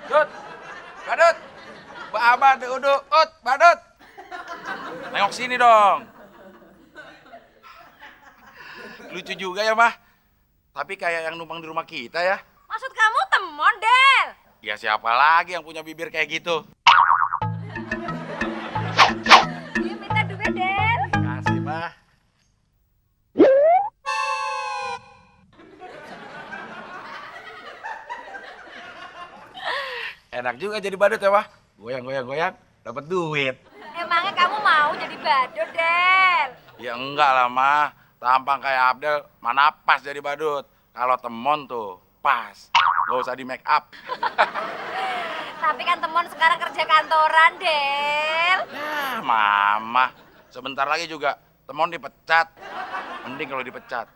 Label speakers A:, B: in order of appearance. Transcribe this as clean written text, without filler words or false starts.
A: Dut, Badut, Baba duduk, Badut. Nengok sini dong. Lucu juga ya, Mah. Tapi kayak yang numpang di rumah kita ya.
B: Maksud kamu temon, Del?
A: Ya siapa lagi yang punya bibir kayak gitu?
B: Dia minta duit, Del.
A: Kasih, Mah. Enak juga jadi badut ya, Mah. Goyang, dapat duit.
B: Emangnya kamu mau jadi badut, Del?
A: Ya enggak lah, Mah. Tampang kayak Abdel, mana pas jadi badut. Kalau temon tuh, pas. Gak usah di make up.
B: Tapi kan temon sekarang kerja kantoran, Del.
A: Ya, Mama. Sebentar lagi juga temon dipecat. Mending kalau dipecat.